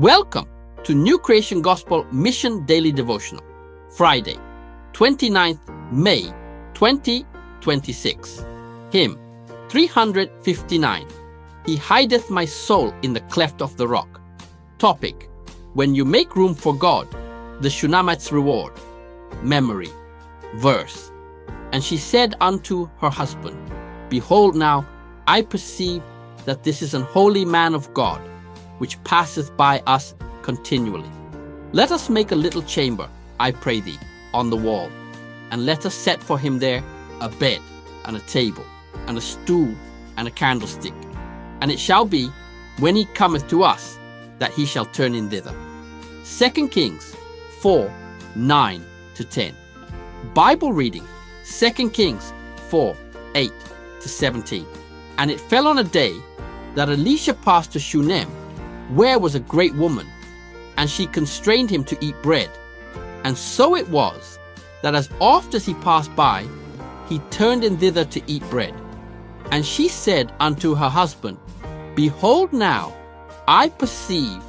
Welcome to New Creation Gospel Mission Daily Devotional, Friday, 29th May 2026. Hymn 359. He hideth my soul in the cleft of the rock. Topic: When you make room for God, the Shunammite's reward. Memory. Verse: And she said unto her husband, Behold now, I perceive that this is an holy man of God, which passeth by us continually. Let us make a little chamber, I pray thee, on the wall, and let us set for him there a bed, and a table, and a stool, and a candlestick. And it shall be, when he cometh to us, that he shall turn in thither. 2 Kings 4:9-10. Bible reading, 2 Kings 4:8-17. And it fell on a day that Elisha passed to Shunem, where was a great woman, and she constrained him to eat bread. And so it was, that as oft as he passed by, he turned in thither to eat bread. And she said unto her husband, Behold now, I perceive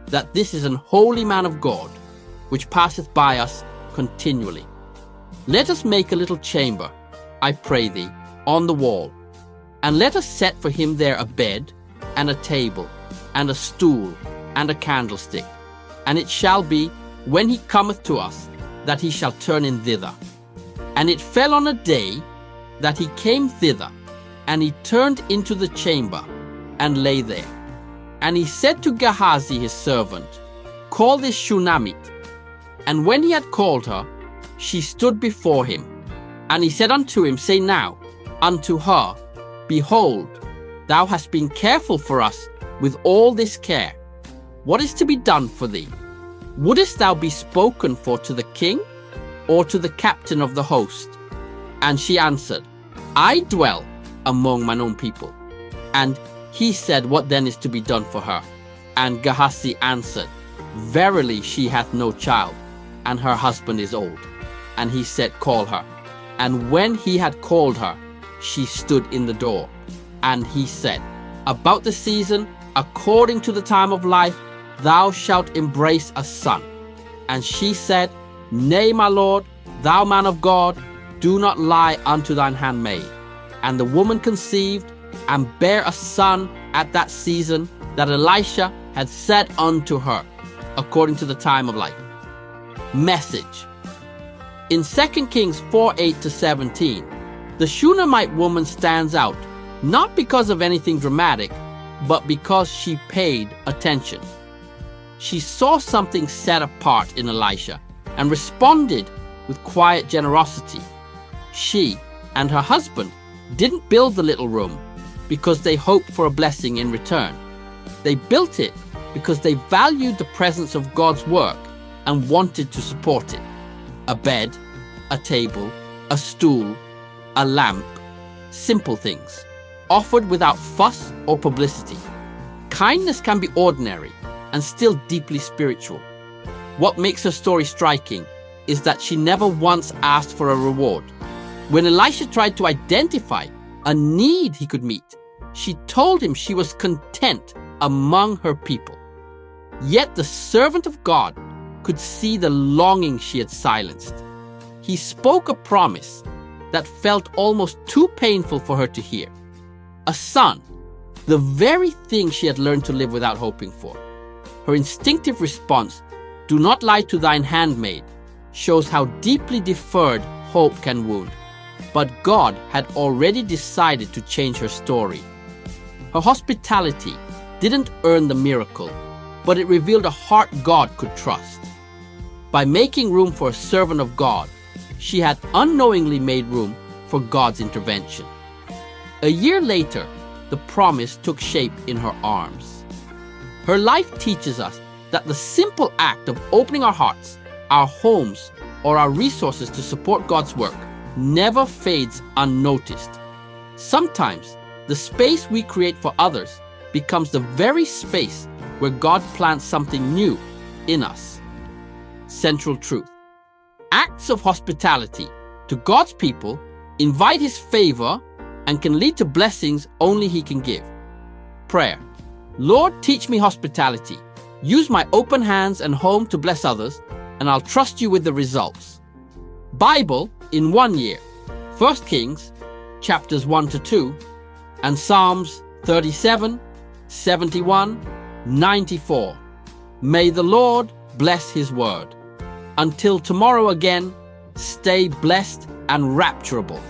that this is an holy man of God, which passeth by us continually. Let us make a little chamber, I pray thee, on the wall, and let us set for him there a bed, and a table, and a stool, and a candlestick. And it shall be, when he cometh to us, that he shall turn in thither. And it fell on a day that he came thither, and he turned into the chamber, and lay there. And he said to Gehazi his servant, Call this Shunammite. And when he had called her, she stood before him. And he said unto him, Say now unto her, Behold, thou hast been careful for us with all this care. What is to be done for thee? Wouldest thou be spoken for to the king, or to the captain of the host? And she answered, I dwell among mine own people. And he said, What then is to be done for her? And Gehazi answered, Verily she hath no child, and her husband is old. And he said, Call her. And when he had called her, she stood in the door. And he said, About the season, according to the time of life, thou shalt embrace a son. And she said, Nay, my lord, thou man of God, do not lie unto thine handmaid. And the woman conceived, and bare a son at that season that Elisha had said unto her, according to the time of life. Message. In 2 Kings 4:8-17, the Shunammite woman stands out, not because of anything dramatic, but because she paid attention. She saw something set apart in Elisha and responded with quiet generosity. She and her husband didn't build the little room because they hoped for a blessing in return. They built it because they valued the presence of God's work and wanted to support it. A bed, a table, a stool, a lamp, simple things, offered without fuss or publicity. Kindness can be ordinary and still deeply spiritual. What makes her story striking is that she never once asked for a reward. When Elisha tried to identify a need he could meet, she told him she was content among her people. Yet the servant of God could see the longing she had silenced. He spoke a promise that felt almost too painful for her to hear. A son, the very thing she had learned to live without hoping for. Her instinctive response, Do not lie to thine handmaid, shows how deeply deferred hope can wound. But God had already decided to change her story. Her hospitality didn't earn the miracle, but it revealed a heart God could trust. By making room for a servant of God, she had unknowingly made room for God's intervention. A year later, the promise took shape in her arms. Her life teaches us that the simple act of opening our hearts, our homes, or our resources to support God's work never fades unnoticed. Sometimes, the space we create for others becomes the very space where God plants something new in us. Central truth. Acts of hospitality to God's people invite His favor and can lead to blessings only He can give. Prayer. Lord, teach me hospitality. Use my open hands and home to bless others, and I'll trust you with the results. Bible in 1 year. 1 Kings chapters 1 to 2 and Psalms 37, 71, 94. May the Lord bless his word. Until tomorrow again, stay blessed and rapturable.